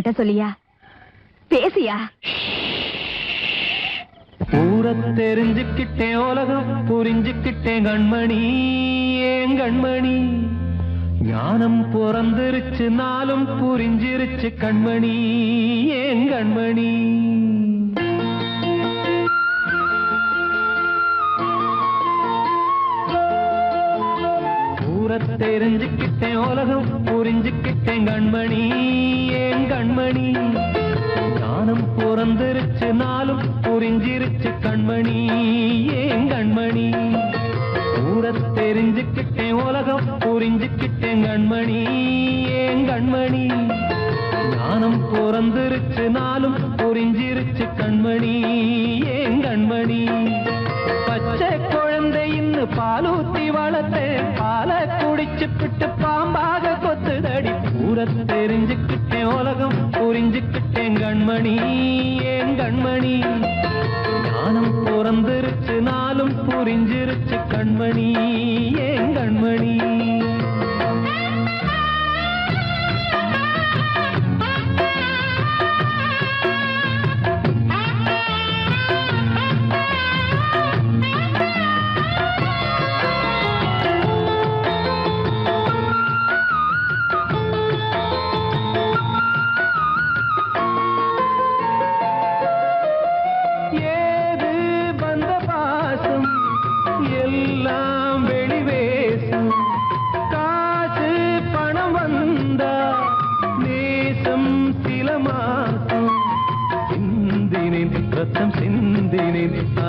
என்கிட்ட சொல்லியா? பேசியா? ஊரை தெரிஞ்சுக்கிட்டேன், உலகம் புரிஞ்சுக்கிட்டேன் கண்மணி, ஏன் கண்மணி. ஞானம் பிறந்திருச்சு, நாளும் புரிஞ்சிருச்சு கண்மணி, ஏன் கண்மணி. தெரிஞ்சுக்கிட்டேன், உலகம் புரிஞ்சுக்கிட்டேன் கண்மணி, ஏன் கண்மணி. ஞானம் பிறந்திருச்சு, நாளும் புரிஞ்சிருச்சு கண்மணி, ஏன் கண்மணி. ஊரை தெரிஞ்சுக்கிட்டேன், உலகம் புரிஞ்சுக்கிட்டேன் கண்மணி, ஏன் கண்மணி. ஞானம் பிறந்திருச்சு, நாளும் புரிஞ்சிருச்சு கண்மணி, ஏன் கண்மணி. பச்சை குழந்தை இன்னும் பாலூத்தி வளர்த்தேன், பாலை குடிச்சு பிட்டு பாம்பாக கொத்துதடி. ஊரை தெரிஞ்சுக்கிட்டேன், உலகம் புரிஞ்சுக்கிட்டேன் கண்மணி, ஏன் கண்மணி. ஞானம் பிறந்திருச்சு, நாளும் புரிஞ்சிருச்சு கண்மணி, ஏன் கண்மணி.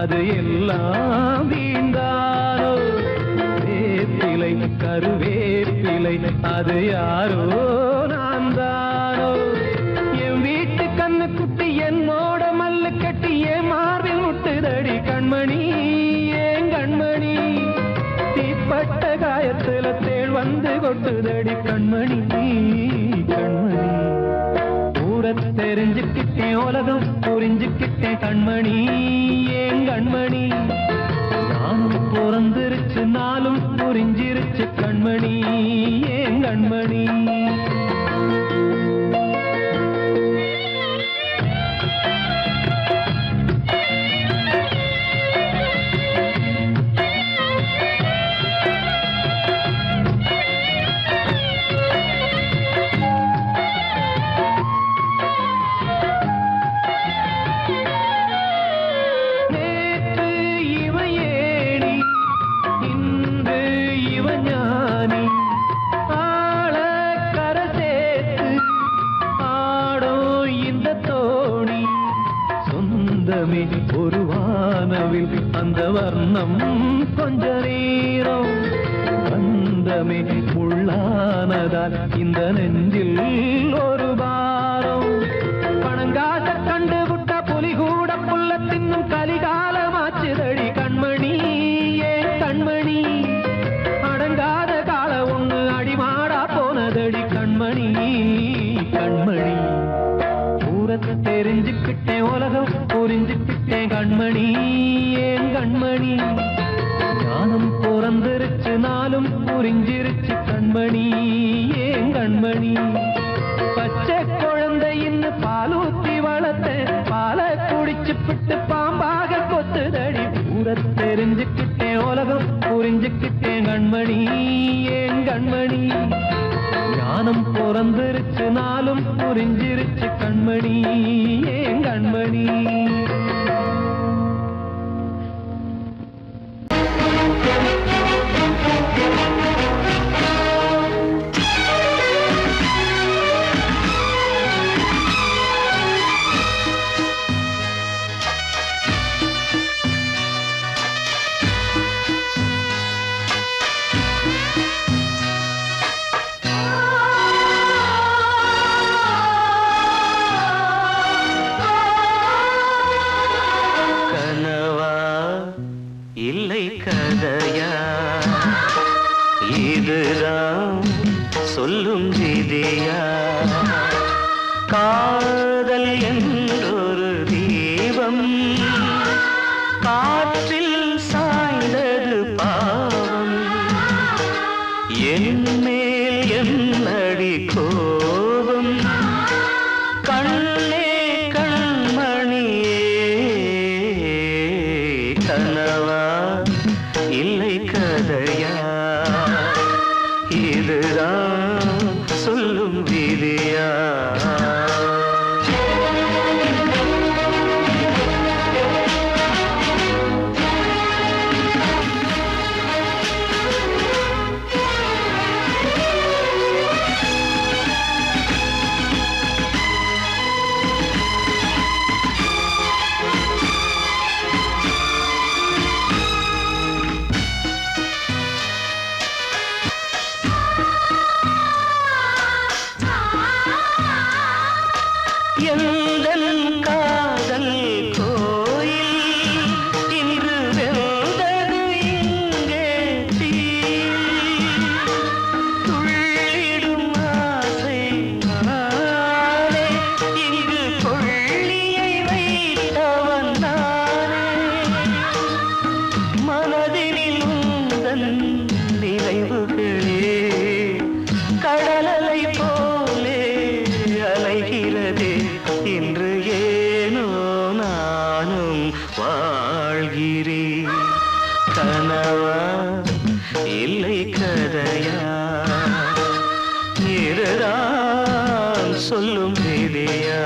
அது எல்லாம் வீண்டானோ, வேப்பிலை கருவேப்பிலை அது யாரோ நான் தானோ. என் வீட்டு கண்ணு குட்டி என்னோட மல்லு கட்டி என் மார்பில் முட்டுதடி கண்மணி, ஏன் கண்மணி. தீப்பட்ட காயத்துல தேள் வந்து கொட்டுதடி கண்மணி, கண்மணி. ஊரை தெரிஞ்சுக்கிட்டேன், உலகம் புரிஞ்சுக்கிட்டேன் கண்மணி, ஏன் கண்மணி. நானும் பிறந்திருச்சு, நாளும் புரிஞ்சிருச்சு கண்மணி, ஏன் கண்மணி. ஒரு வானவில் அந்த வர்ணம் கொஞ்ச நேரம் பந்தமே முள்ளானதால் இந்த நெஞ்சில் ஒரு பாரம். பணங்காச கண்டு விட்ட புலி கூட புல்ல தின்னும் கலிகாலமாச்சுதடி கண்மணி, ஏன் கண்மணி. அடங்காத கால ஒண்ணு அடிமாடா போனதடி கண்மணி, கண்மணி. ஊரை தெரிஞ்சுக்கிட்டேன், உலகம் புரிஞ்சுக்கிட்டேன் கண்மணி, ஏன் கண்மணி. ஞானம் பிறந்திருச்சு, நாளும் புரிஞ்சிருச்சு கண்மணி, ஏன் கண்மணி. பச்சை குழந்தை இன்னும் பாலூத்தி வளர்த்தேன், பாலை குடிச்சு பிட்டு பாம்பாக கொத்துதடி. ஊரை தெரிஞ்சுக்கிட்டேன், உலகம் புரிஞ்சுக்கிட்டேன் கண்மணி, ஏன் கண்மணி. ஞானம் பிறந்திருச்சு, நாளும் புரிஞ்சிருச்சு கண்மணி, ஏன் கண்மணி. சொல்லும் விதியா காதல் என்றொரு தீபம் காற்றில் சாய்ந்தது பாவம் என் மேல் என்னடி கோபம் இல்லை கதையா இதுதான் சொல்லும் விதியா எந்தன் காதல் கோயில் இன்று வெந்தது இங்கே தீ துள்ளிடும் ஆசை நானே இங்கு கொள்ளியை வைத்தவன் நானே மனதினில் உந்தன் நினைவுகளே கடலலை போலே அலைகிறதே இன்று ஏனோ நானும் வாழ்கிறேன் கனவா இல்லை கதையா இதுதான் சொல்லும் விதியா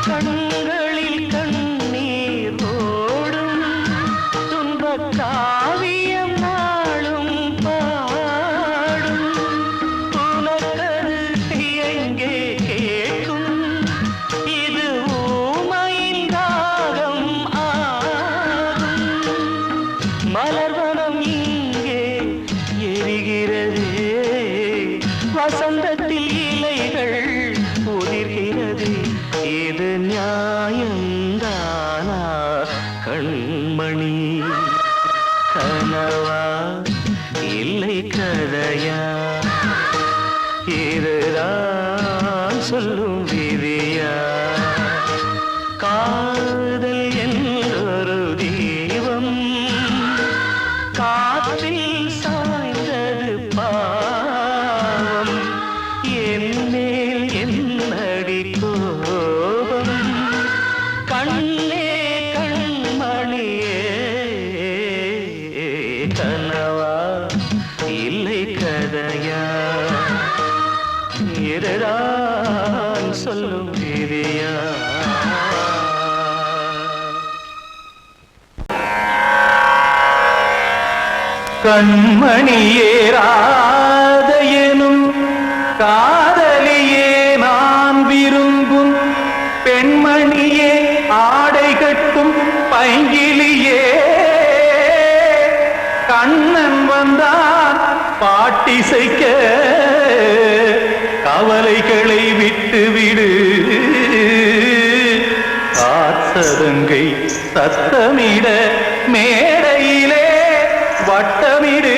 கண்களில் கண்ணீர் ஓடும் துன்பக் காவியம் நாளும் பாடும் உனக்கது எங்கே கேட்கும் இது ஊமையின் தாகம் ஆகும் மலர்வனம் இங்கே எரிகிறதே வசந்தத்தில் இலைகள் உதிர்கிறது இது நியாயந்தானா கண்மணி கனவா இல்லை கதையா இதுதான் சொல்லும் விதியா காதல் என்றொரு தீபம் காற்றில் சாய்ந்தது பாவம் என் மேல் என்னடி கோபம் கண்ணே கண்மணியே கனவா இல்லை கதையா இதுதான் சொல்லும் விதியா கண்மணியே ராதையனும் காதலியே நான் விரும்பும் பெண்மணியே ஆடை கட்டும் பைங்கிலியே கண்ணன் வந்தான் பாட்டிசைக்க கவலைகளை விட்டு விடு காத்ததங்கை சத்தமிட மேடையிலே வட்டமிடு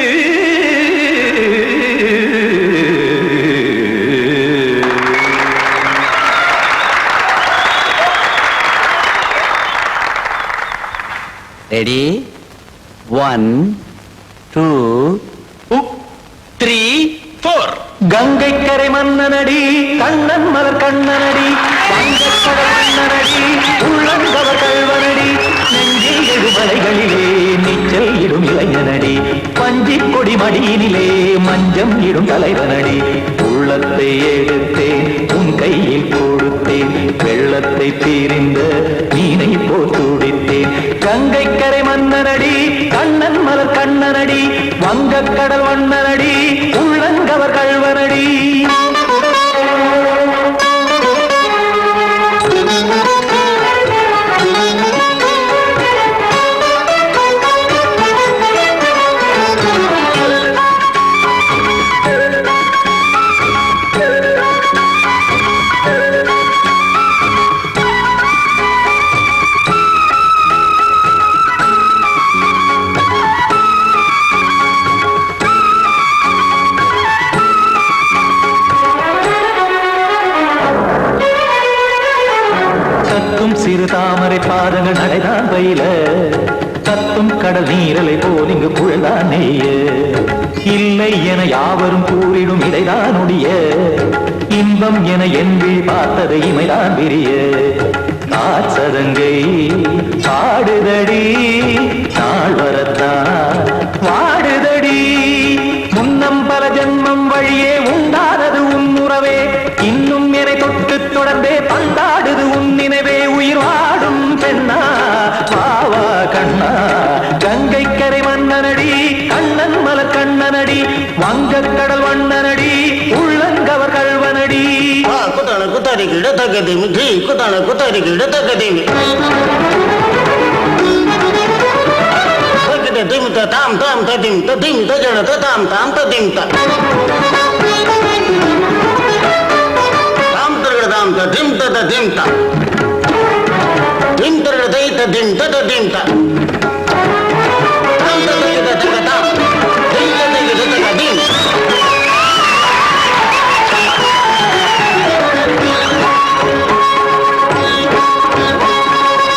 ரெடி 1 2 3 4 கங்கை கரை மன்னனடி கண்ணன் மலர் கண்ணனடி வங்கக்கடல் மன்னனடி உள்ளங்கவர் கல்வனடி நெஞ்சில் எழுமலைகளிலே நீச்சல் இடும் இளைஞனடி பஞ்சிக் கொடி மடியினிலே மஞ்சம் இடும் தலைவனடி உள்ளத்தை எடுத்தேன் உன் கையில் கொடுத்தேன் வெள்ளத்தை தீரிந்த மீனை போல் துடித்தேன் கங்கை கரை மன்னனடி கண்ணன் மலர் கண்ணனடி வங்கக்கடல் வண்ணனடி உள்ளங்கவர் கல்வனடி சிறு தாமரை பாதங்கள் நடைதான் பயில கத்தும் கடல் நீரலை போல் இங்கு புழல்தான் நெய்ய இல்லை என யாவரும் கூறிடும் இடைதான் உடைய இன்பம் என என்பி பார்த்தது இமைதான் விரிய நாச்சதங்கை பாடுதடி நாள் வரத்தான் வாடுதடி முன்னம் பல ஜென்மம் வழியே உண்டானது உன் உறவே இன்னும் என்னை தொட்டு தொடர்ந்தே பந்தாடுது உன் நினைவே உயிர் வாடும் பெண்ணா வாவா கண்ணா கங்கை கரை மன்னனடி கண்ணன் மலர் கண்ணனடி வங்கக் கடல் வண்ணனடி உள்ளங்கவர் கல்வனடி குத்தான குத்தாரி கிட தகதிமி ஜி குத்தான குத்தாரி கிட தகதிமி தகத திமித தாம் தாம் ததிம் ததிம் தஜன தாம் தாம் ததிம் த தாம் தரட தாம் ததிம் ததிம் த திம் தரட தை ததிம் ததிம் த தாம் தகத தகதாம் திம் தகத தகதிம்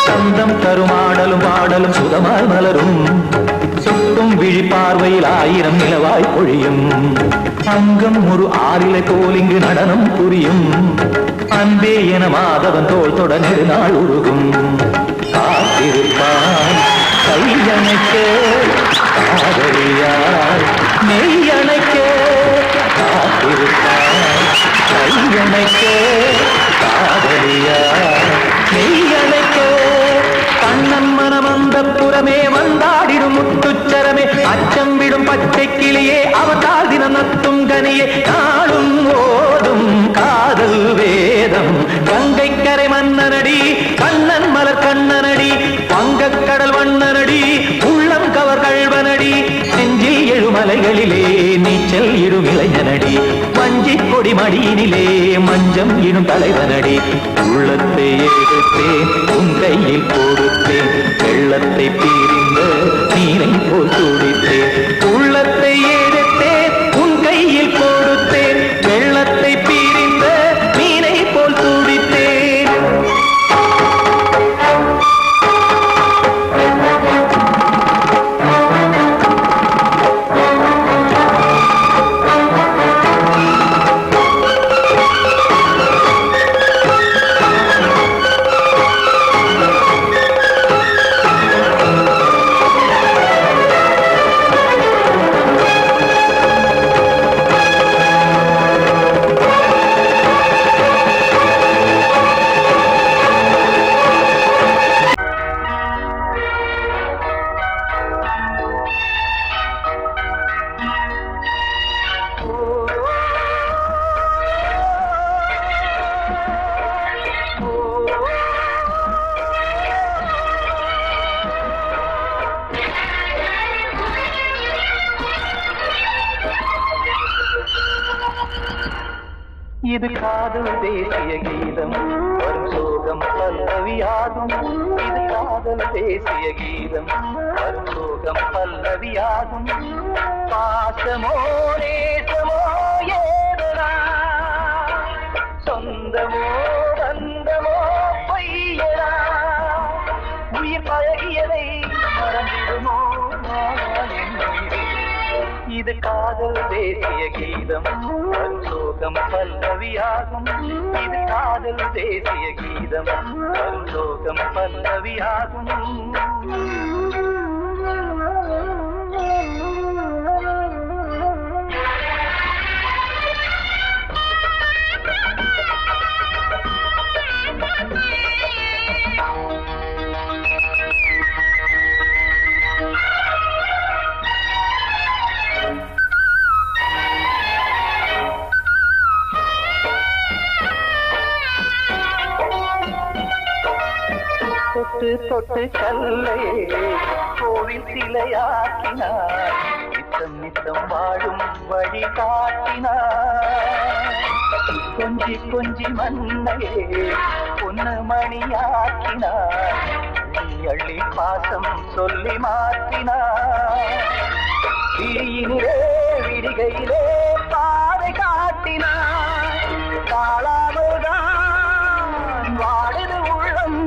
சந்தம் தருமாடலும் பாடலும் சுதமாய் மலரும் சுட்டும் விழி பார்வையில் ஆயிரம் நிலவாய் பொழியும் அங்கம் ஒரு ஆறிலை போல் இங்கு நடனம் புரியும் அன்பே என மாதவன் தோள் தொட நெடுநாள் உருகும் காத்திருப்பான் கையணைக்க காதலியார் மெய்யணைக்க காத்திருப்பான் கையணைக்க காதலியார் மெய்யணைக்க கண்ணன் மனமந்த புறமே வந்தாடிடும் முத்துச்சரமே அச்சம் விடும் பச்சை கிளியே அவதால் தினம் நத்தும் கனியே நாளும் ஓதும் காதல் வேதம் கங்கை கரை மன்னனடி கண்ணன் மலர் கண்ணனடி வங்கக் கடல் வண்ணனடி உள்ளம் கவர் கல்வனடி நெஞ்சில் எழுமலைகளிலே நீச்சல் இடும் இளைஞனடி வஞ்சி கொடி மடியினிலே மஞ்சம் இடும் தலைவனடி உள்ளத்தை எடுத்தேன் உன் கையில் கொடுத்தேன் வெள்ளத்தை பிரிந்த நீரை போல் துடித்தேன் உள்ளத்தை எடுத்தேன் உன் கையில் கொடுத்தேன் வெள்ளத்தை பிரிந்த நீரை போல் துடித்தேன் இது காதல் தேசிய கீதம் வரும் சோகம் பல்லவியாகும் இது காதல் தேசிய கீதம் வரும் சோகம் பல்லவியாகும் பாசமோ நேசமோ ஏதனா சொந்தமோ பந்தமோ பொய்யடா உயிர் பழகியதை மறந்திடுமோ இது காதல் தேசிய கீதம் வரும் சோகம் பல்லவியாகும் இது காதல் தேசிய கீதம் வரும் சோகம் பல்லவியாகும் தொட்டு தொட்டு கல்லை கோவில் சிலையாக்கினார் நித்தம் நித்தம் வாழும் வழி காட்டினார் கொஞ்சி கொஞ்சி மண்ணையே பொன்னு மணியாக்கினார் அள்ளி பாசம் சொல்லி மாற்றினார் விழியினிலே விடிகையிலே பாதை காட்டினார் காளாமுதான் வாடுது உள்ளம்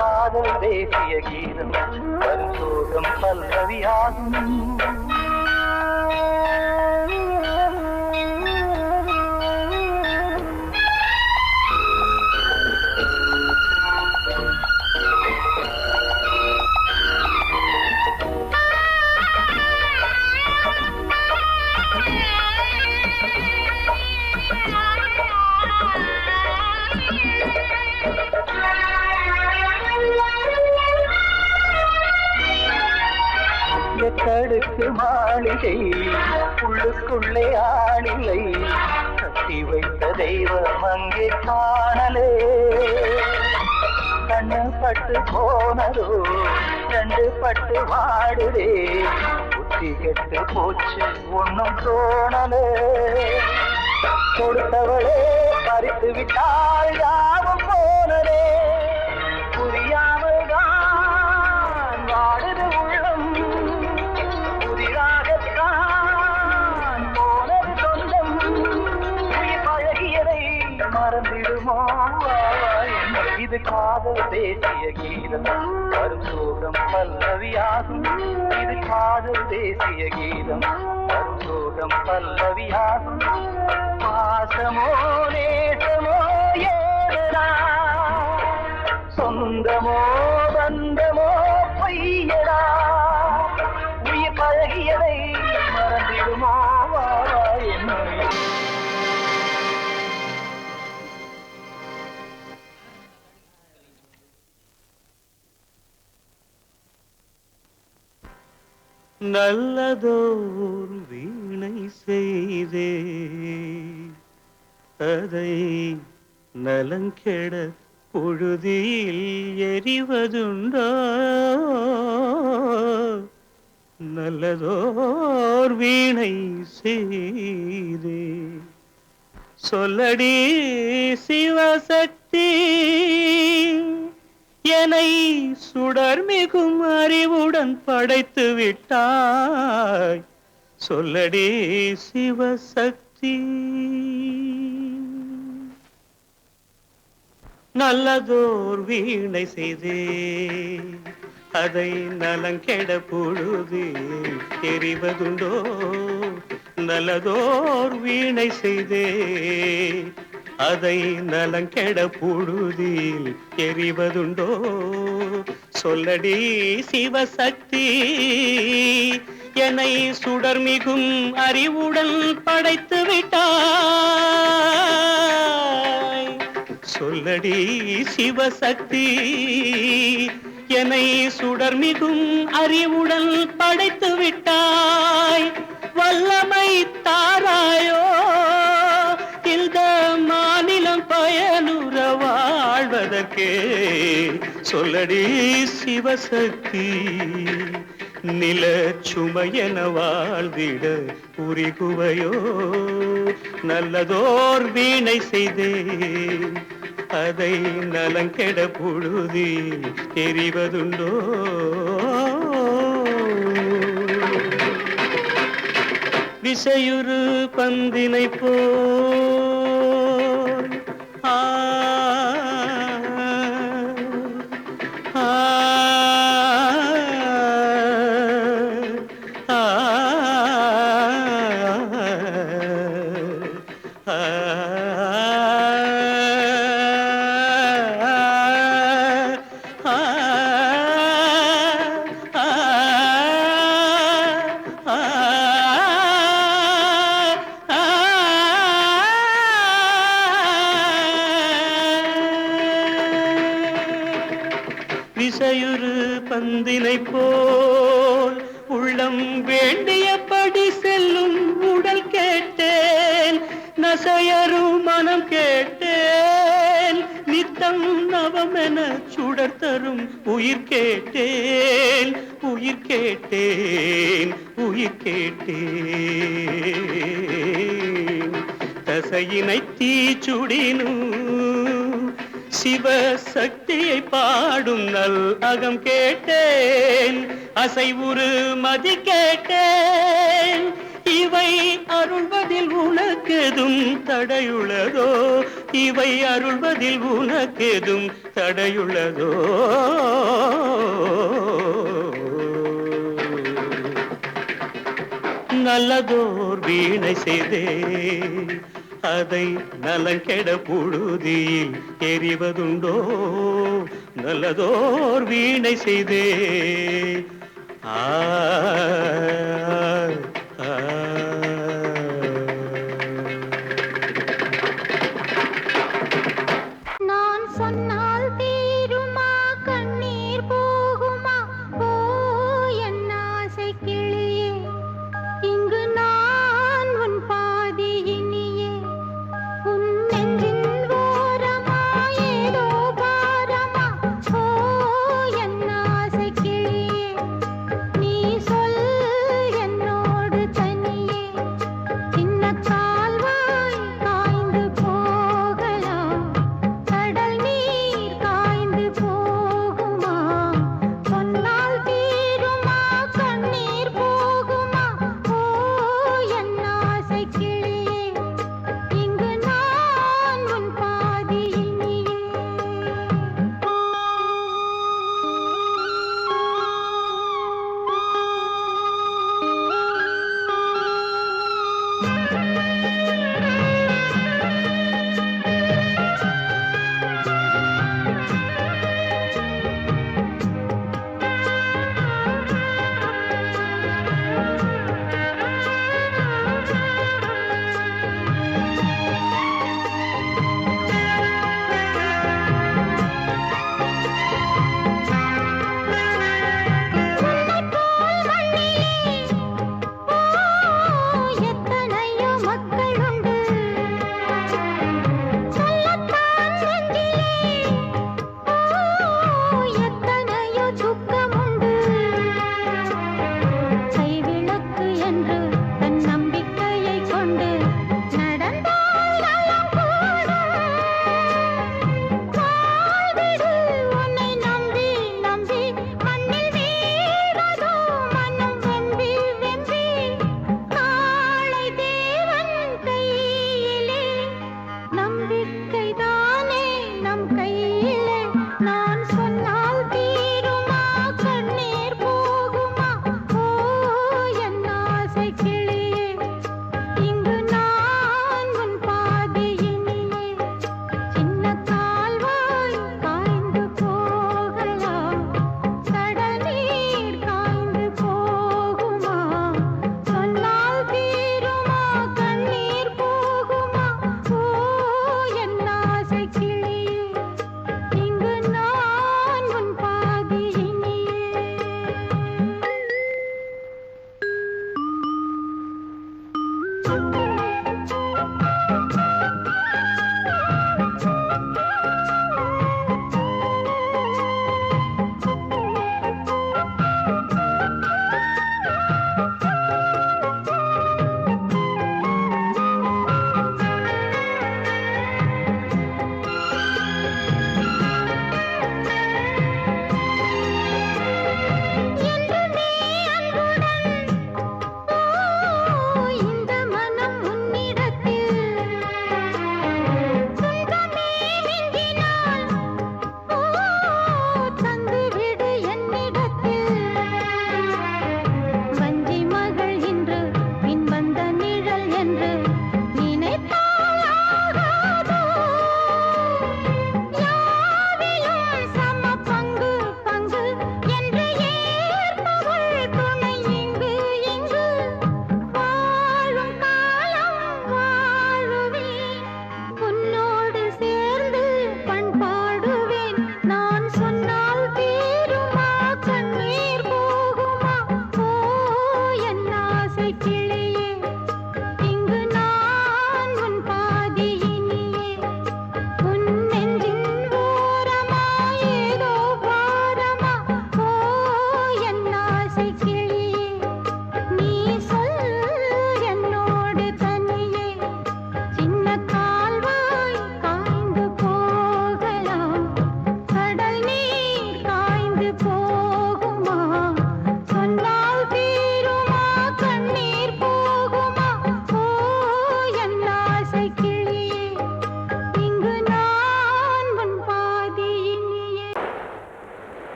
காதல் தேசிய கீதம் வரும் சோகம் பல்லவியாகும் தடுக்கு மாளிகை உள்ளுக்குள்ளே ஆளிலை கட்டி வைத்த தெய்வம் அங்கே காணலே கண்ணு பட்டு போனதோ ரெண்டு பட்டு வாடுதே புத்தி கெட்டு போச்சு ஒன்னும் தோணலே கொடுத்தவளே பறித்து விட்டால் யாவும் போனதே புரியாமல் தான் வாடுது உள்ளம் மறந்திடுமோ இது காதல் தேசிய கீதம் வரும் சோகம் பல்லவியாகும் இது காதல் தேசிய கீதம் வரும் சோகம் பல்லவியாகும் பாசமோ நேசமோ ஏதனா சொந்தமோ பந்தமோ பொய்யடா உயிர் பழகியதை மறந்திடுமோ என்ன நல்லதோர் வீணை செய்தே அதை நலங்கெட பொழுதில் எறிவதுண்டோ நல்லதோர் வீணை செய்தே சொல்லடி சிவசக்தி என்னை சுடர் மிகும் அறிவுடன் படைத்து விட்டாய் சொல்லடி சிவசக்தி நல்லதோர் வீணை செய்தே அதை நலங்கெட பொழுது எறிவதுண்டோ நல்லதோர் வீணை செய்தே அதை நலங்கெட பொழுதில் எறிவதுண்டோ சொல்லடி சிவசக்தி என்னை சுடர் மிகும் அறிவுடன் படைத்து விட்டாய் சொல்லடி சிவசக்தி என்னை சுடர் மிகும் அறிவுடன் படைத்து விட்டாய் வல்லமை தாராயோ இந்த மாநிலம் பயனுற வாழ்வதற்கே சொல்லடி சிவசக்தி நில சுமையென வாழ்ந்திட உரிகுவையோ நல்லதோர் வீணை செய்தே அதை நலங்கெட பொழுதில் தெரிவதுண்டோ விசையுறு பந்தினை போல் ஆ ஆ விசையுறு பந்தினை போல் உள்ளம் வேண்டியபடி செல்லும் உடல் கேட்டேன் நசையரும் மனம் கேட்டேன் நித்தம் நவமென சுடர் தரும் உயிர் கேட்டேன் உயிர் கேட்டேன் உயிர் கேட்டேன் தசையினை தீச்சுடினும் சிவசக்தியை பாடும் நல் அகம் கேட்டேன் அசைவுறு மதி கேட்டேன் இவை அருள்வதில் உனக்கு உனக்கெதும் தடையுள்ளதோ இவை அருள்வதில் உனக்கெதும் தடையுள்ளதோ நல்லதோர் வீணை செய்தே அதை நலங்கெட புழுதியில் எறிவதுண்டோ நல்லதோர் வீணை செய்தே ஆ ஆ. நான் சொன்னால் தீருமா கண்ணீர் போகுமா ஓ என் ஆசை கிளியே இங்கு நான் உன் பாதி இனியே உன் நெஞ்சின் ஓரமா ஏதோ பாரமா ஓ என் ஆசை கிளியே நீ சொல்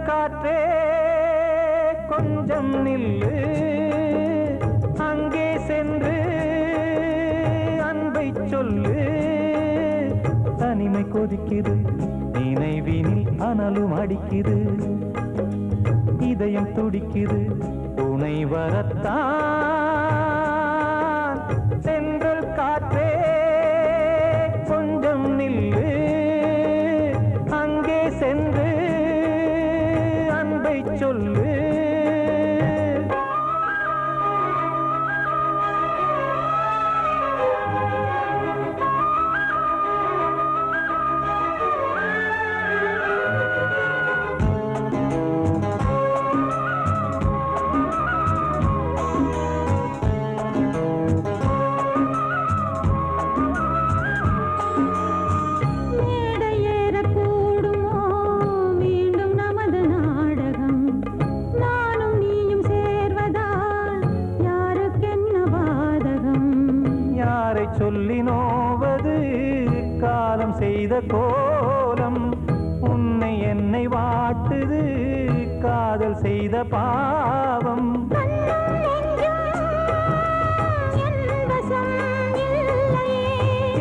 காற்றே கொஞ்சம் நில்லு, அங்கே சென்று அன்பை சொல்லு. தனிமை கொதிக்குது, நினைவினில் அனலும் அடிக்குது, இதயம் துடிக்குது, துணை வரத்தான். சென்றல் காற்றே கொஞ்சம் நில்லு, அங்கே சென்று சொல்லு. சொல்லி நோவது காலம் செய்த கோலம், உன்னை என்னை வாட்டுது காதல் செய்த பாவம்.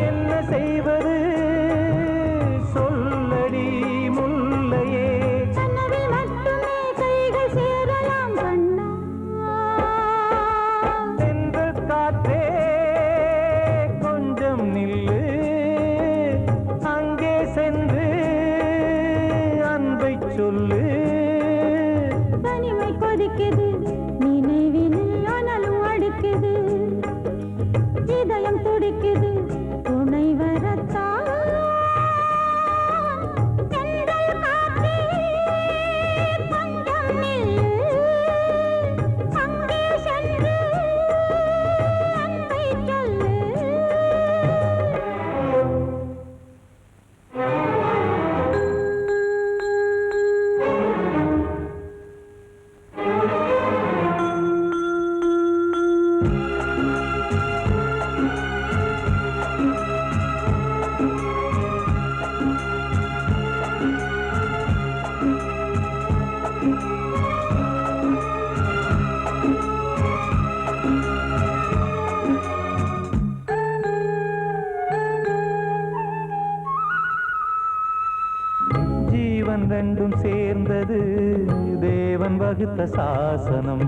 என்ன செய்வது சொல்லடி முல்லையே, சென்ற காற்றே நில்லு, அங்கே சென்று அன்பை சொல்லு. தனிமை கொதிக்குது, நினைவினில் அனலும் அடிக்குது, இதயம் துடிக்குது, துணை வரத்தான். ரெண்டும் சேர்ந்தது தேவன் வகுத்த சாசனம்.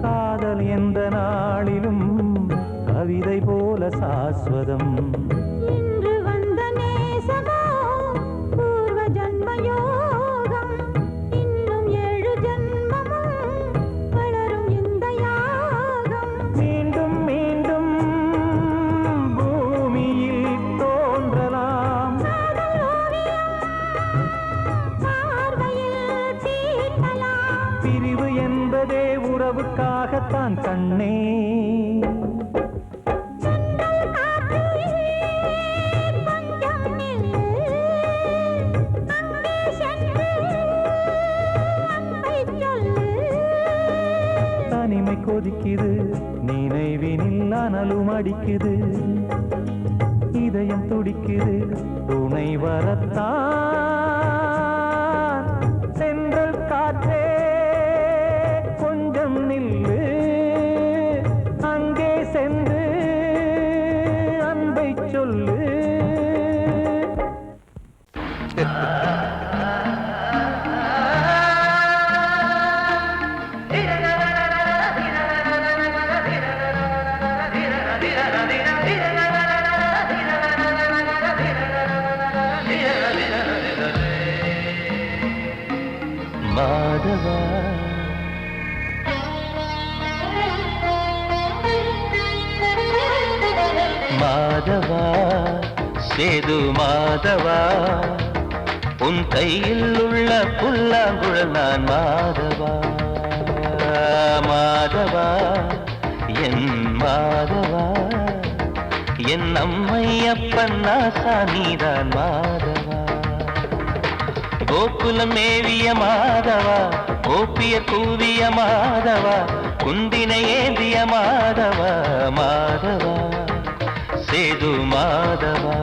காதல் எந்த நாளிலும் கவிதை போல சாஸ்வதம். இன்று வந்த நேசமோ பூர்வ ஜன்ம யோகம், இன்னும் 7 ஜன்மமும் வளரும் இந்த யாகம். மீண்டும் மீண்டும் பூமியில் தோன்றலாம், பிரிவு என்பதே உறவுக்காகத்தான் கண்ணே. தனிமை கொதிக்குது, நினைவினில் அனலும் அடிக்குது, இதயம் துடிக்குது, துணை வரத்தான். சென்றல் காற்றே கொஞ்சம் நில்லு, அங்கே சென்று அன்பை சொல்லு. மாதவா மாதவா சேது மாதவா உன் கையில் உள்ள புல்லாங்குழல் நான் மாதவா மாதவா என் மாதவா என் அம்மையப்பன் நாசா நீதான் மாதவா கோகுலம் மேவிய மாதவா கோப்பிய கூவிய மாதவா குந்தினை ஏந்திய மாதவா மாதவா சேது மாதவா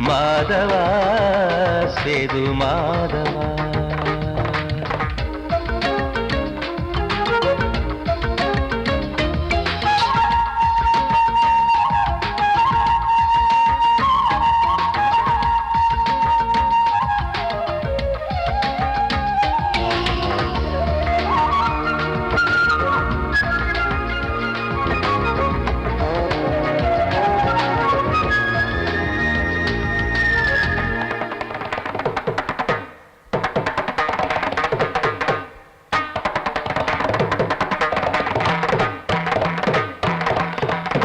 மாதவா சேது மாதவா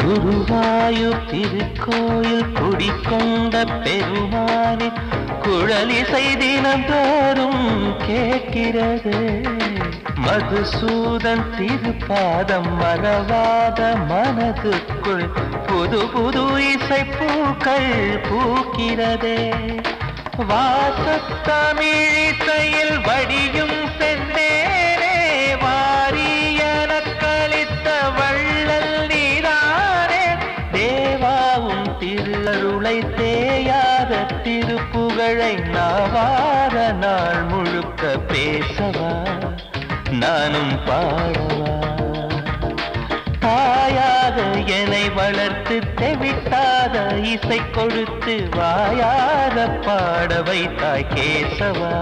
குருவாயூர் திருக்கோயில் குடிக்கொண்ட பெருமானி குழலிசை தினந்தோறும் கேட்கிறது மதுசூதன் திருப்பாதம் மறவாத மனதுக்குள் புது புது இசை பூக்கள் பூக்கிறதே வாசத்தமிழிசையில் வடியும் செந்தேனே வாரியன கழித்த வள்ளல் நீதானே தேவாவும் திருஅருளை தேயாத திருப்புகழை நாவார நாள் முழுக்க பேசவா நானும் பாடவா தாயாக என்னை வளர்த்து தெவிட்டாத இசை கொடுத்து வாயாத பாட வைத்தாய் கேசவா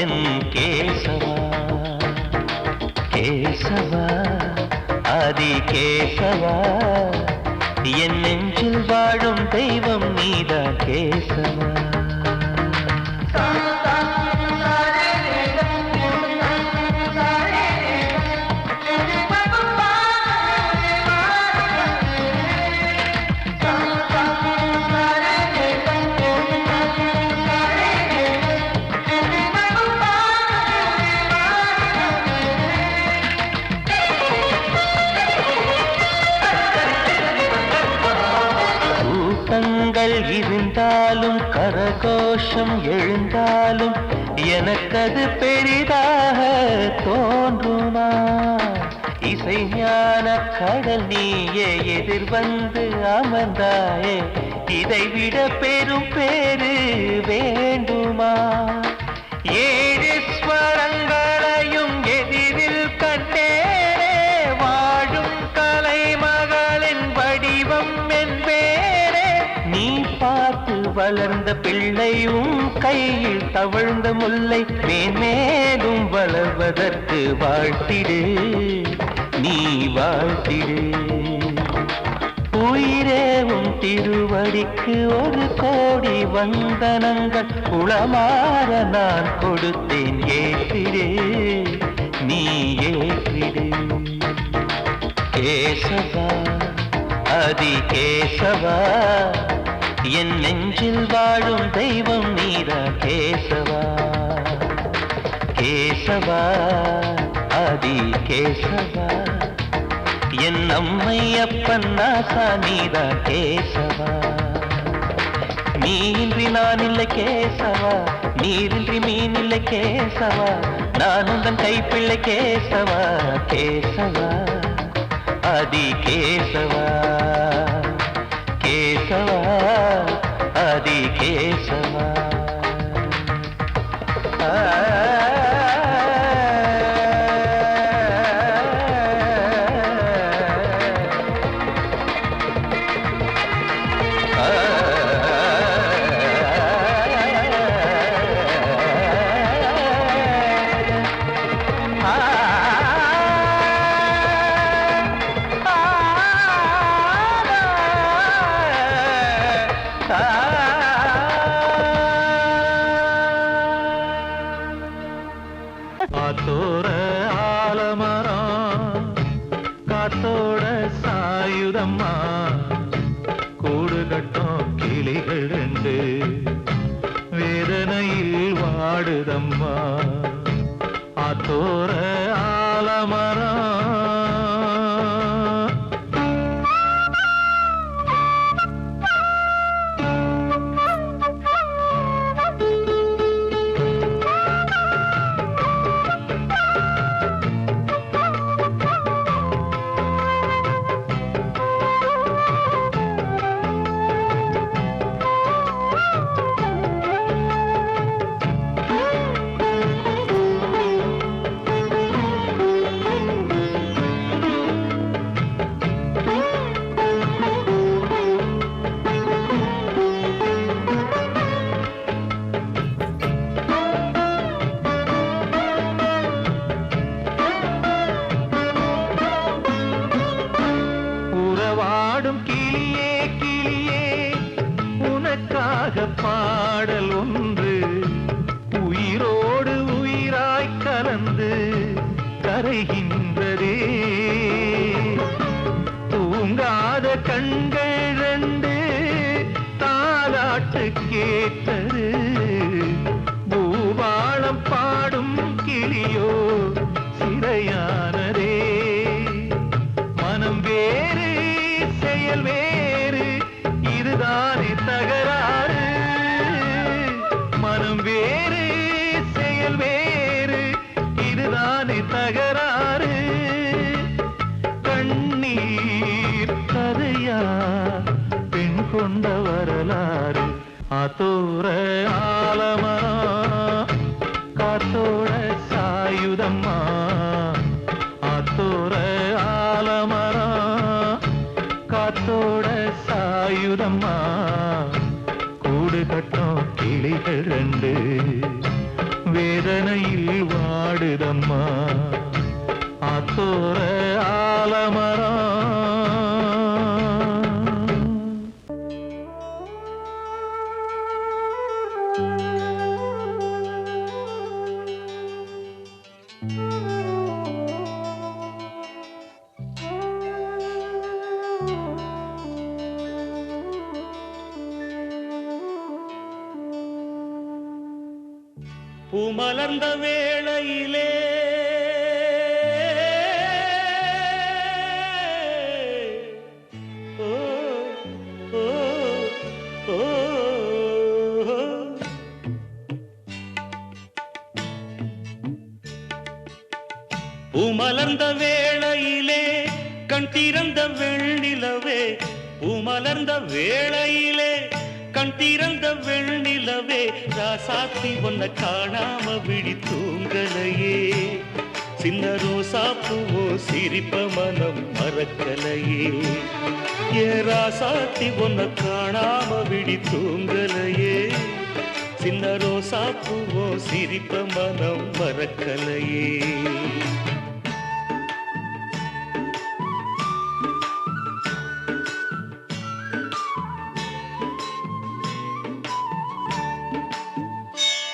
என் கேசவா கேசவா ஆதி கேசவா என் நெஞ்சில் வாழும் தெய்வம் நீதான் கேசவா இருந்தாலும் கரகோஷம் எழுந்தாலும் எனக்கது பெரிதாக தோன்றுமா இசை ஞான கடல் நீயே எதிர்வந்து அமர்ந்தாயே இதைவிட பெரும் பேரு வேண்டுமா ஏழு ஸ்வரங்களையும் எதிரில் கண்டேனே வாழும் கலைமகளின் வடிவம் என்பேனே நீ பார்த்து வளர்ந்த பிள்ளையும் கையில் தவழ்ந்த முல்லை மேன்மேலும் வளர்வதற்கு வாழ்த்திடு நீ வாழ்த்திடு உயிரேவும் திருவடிக்கு ஒரு கோடி வந்தனங்கள் உளமாற நான் கொடுத்தேன் ஏற்றிடு நீ ஏற்றிடு கேசவா அதி கேசவா என் நெஞ்சில் வாழும் தெய்வம் நீரா கேசவா கேசவா அதி கேசவா என் அம்மையப்பன் நாசா நீரா கேசவா நீன்றி நான் இல்லை கேசவா நீரின்றி மீன் இல்லை கேசவா நான் உந்தன் கைப்பிள்ளை கேசவா கேசவா ஆதி கேசவா கேசவா ஆதி கேசவா காத்தோர ஆலமரம் காத்தோட சாயுதம்மா வாடுதம்மா ஆத்தோர ஆலமரம். உறவாடும் கிளியே கிளியே உனக்காக பாடல் ஒன்று உயிரோடு உயிராய் கலந்து கரைகின்றதே. தூங்காத கண்கள் ரெண்டு தாலாட்டு கேட்டது. பூபாளம் பாடும் கிளியோ சிறையானதே. மனம் வேறு செயல் வேறு இதுதானே தகராறு. மனம் வேறு செயல் வேறு இதுதானே தகராறு. கண்ணீர் கதையா பெண் கொண்ட வரலாறு. ஆத்தோர ஆலமரம் காத்தோட சாயுதம்மா. ஆத்தோர ஆலமரம் காத்தோட சாயுதம்மா. கூடு கட்டும் கிளிகள் ரெண்டு வேதனையில் வாடுதம்மா. ஆத்தோர ஆலமரம். பூமலர்ந்த வேளையிலே ஓ ஓ ஓ பூமலர்ந்த வேளையிலே கண் திறந்த வெண்ணிலவே. பூமலர்ந்த வேளையிலே கண் திறந்த வெண்ணிலவே. ராசாத்தி ஒன்ன காணாம விழி தூங்கலையே. சின்ன ரோசா பூவோ சிரிப்ப மனம் மறக்கலையே. ஏ ராசாத்தி ஒன்ன காணாம விழி தூங்கலையே. சின்ன ரோசா பூவோ சிரிப்ப மனம் மறக்கலையே.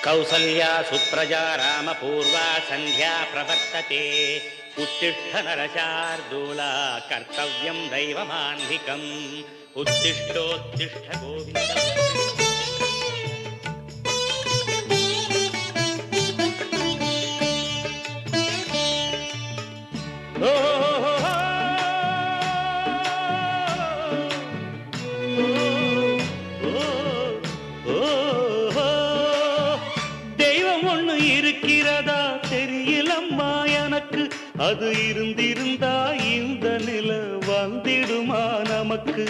कौसल्या सुप्रजा रामपूर्वा सन्ध्या प्रवर्तते. उत्तिष्ठ नरशार्दूला कर्तव्यं दैवमान्धिकम्. उत्तिष्ठोत्तिष्ठ गोविन्द. இருக்கிறதா தெரியலம்மா எனக்கு. அது இருந்திருந்தா இந்த நில வந்திடுமா நமக்கு.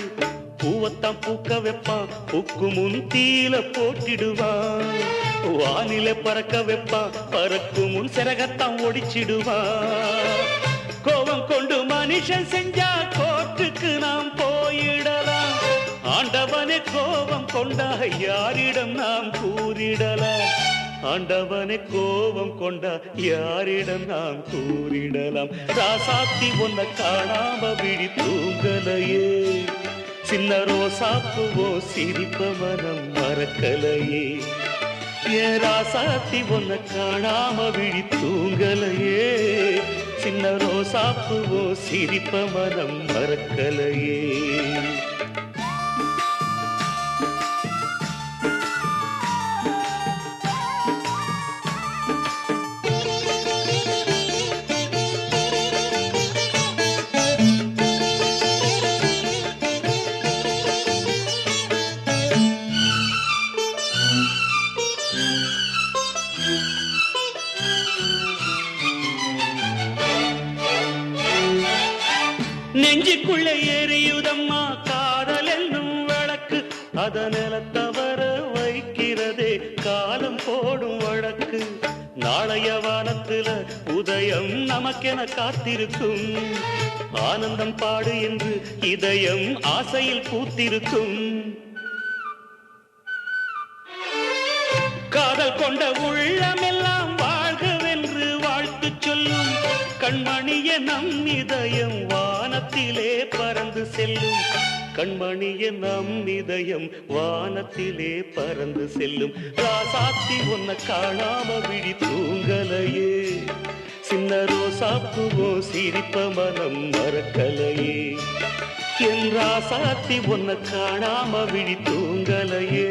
பூவத்தான் பூக்க வைப்பான் பூக்கு முன் தீல போட்டிடுவான். வானில பறக்க வைப்பான் பறக்கு முன் சிறகத்தான் ஒடிச்சிடுவான். கோபம் கொண்டு மனுஷன் செஞ்சா கோர்ட்டுக்கு நாம் போயிடலாம். ஆண்டவனே கோபம் கொண்டா யாரிடம் நாம் கூறிடலாம். ஆண்டவனை கோபம் கொண்டா யாரிடம் நாம் கூறிடலாம். ராசாத்தி ஒன்ன காணாம விழி தூங்கலையே. சின்ன ரோசாப்புவோ சிரிப்ப மனம் மறக்கலையே. ஏ ராசாத்தி ஒன்ன காணாம விழி தூங்கலையே. சின்ன ரோசாப்புவோ சிரிப்ப மனம் மறக்கலையே. நெஞ்சுக்குள்ளே எரியுதம்மா காதல் என்னும் விளக்கு அத நிலத்தவர வைக்கிறதே காலம் போடும் வழக்கு நாளைய வானத்துல உதயம் நமக்கென காத்திருக்கும் ஆனந்தம் பாடு என்று இதயம் ஆசையில் பூத்திருக்கும் காதல் கொண்ட உள்ளமெல்லாம் வாழ்கவென்று வாழ்த்து சொல்லும் கண்மணிய நம் இதயம் வானத்திலே பறந்து செல்லும் கண்மணிய நம் இதயம் வானத்திலே பறந்து செல்லும் ராசாத்தி உன்னை காணாம விழி தூங்கலையே சின்ன ரோசாப்புவோ சிரிப்ப மனம் மறக்கலையே என் ராசாத்தி உன்னை காணாம விழி தூங்கலையே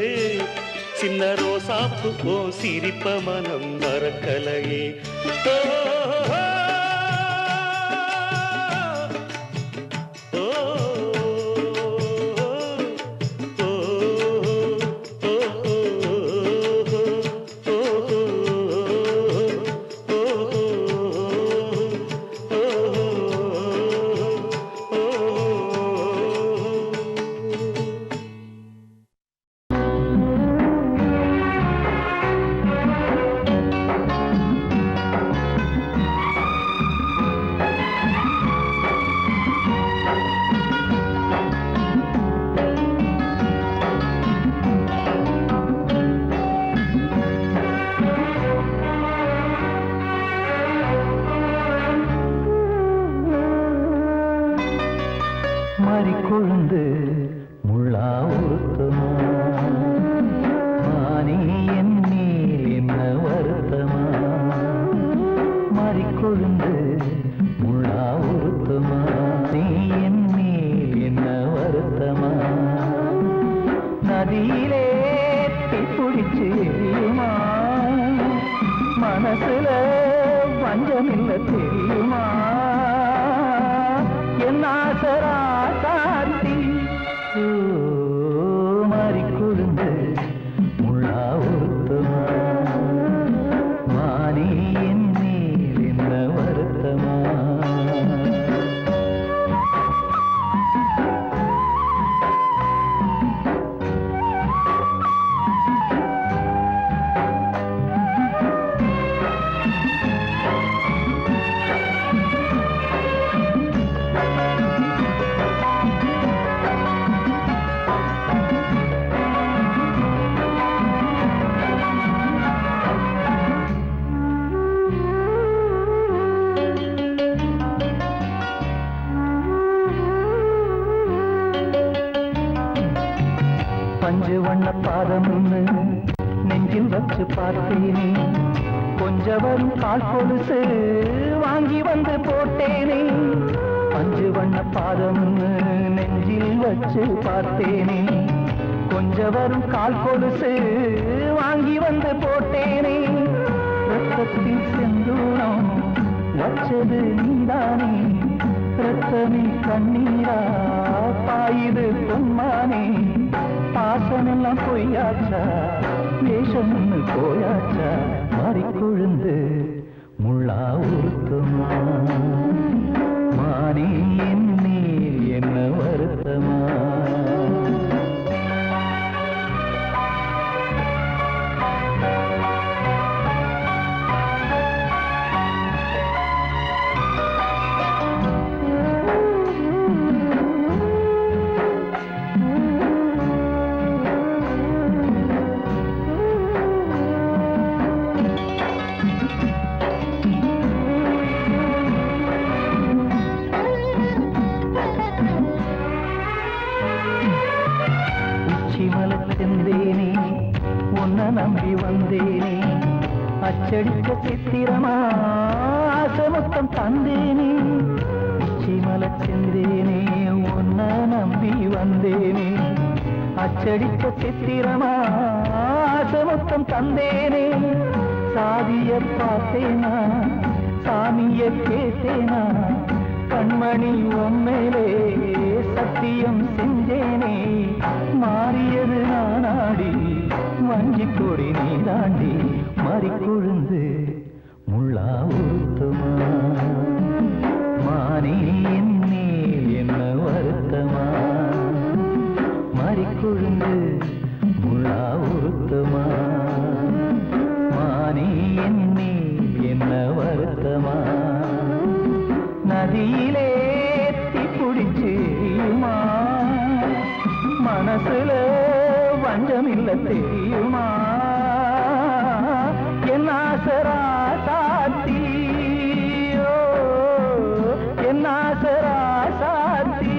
சின்ன ரோசாப்புவோ சிரிப்ப மனம் மறக்கலையே கொழுந்து முள்ளா ஊத்துமா மானே என் மேல் என்ன வருத்தமா மாறிக்கொழுந்து முள்ளா ஊத்துமா நீ என் மேல் என்ன வருத்தமா நதியிலே பிடிச்சு எரியுமா மனசுல வஞ்சமில்ல தெரியுமா என் ஆசரா காட்டி மாறிக்கொழுந்து முள்ளா ஊத்துமா மானே என் மேல் என்ன வருத்தமா பஞ்சு வண்ண பாதம் நெஞ்சில் வச்சு பார்த்தேனே கொஞ்சம் வரும் கால் கொலுசு வாங்கி வந்து போட்டேனே பஞ்சு வண்ண பாதம் நெஞ்சில் வச்சு பார்த்தேனே கொஞ்சம் வரும் கால் கொலுசு வாங்கி வந்து போட்டேனே ரத்தத்தில் செந்தூரம் வச்சது நீதானே ரத்தமே கண்ணீரா பாயுது பொன்மானே பாசமெல்லாம் பொய்யாச்சா வேஷம் போயாச்சா மாறிக்கொழுந்து முள்ளா ஊத்துமா மானே என் மேல் என்ன வருத்தமா செந்தேனே உன்னை நம்பி வந்தேனே அச்சடிக்க சித்திரமா ஆசமுத்தம் தந்தேனே உச்சிமல செந்தேனே உன்னை நம்பி வந்தேனே அச்சடிக்க சித்திரமா ஆசமுத்தம் தந்தேனே சாதிய பார்த்தேனா சாமிய கேட்டேனா கண்மணி உண்மையிலே சத்தியம் செஞ்சேனே மாறியது நானாடி வஞ்சி கொடி நீ தாண்டி மாறிக்கொழுந்து முள்ளா ஊத்துமா மானே என் மேல் என்ன மனசுல வஞ்சமில்ல தெரியுமா என் ஆசரா சாத்தி என் ஆசரா சாத்தி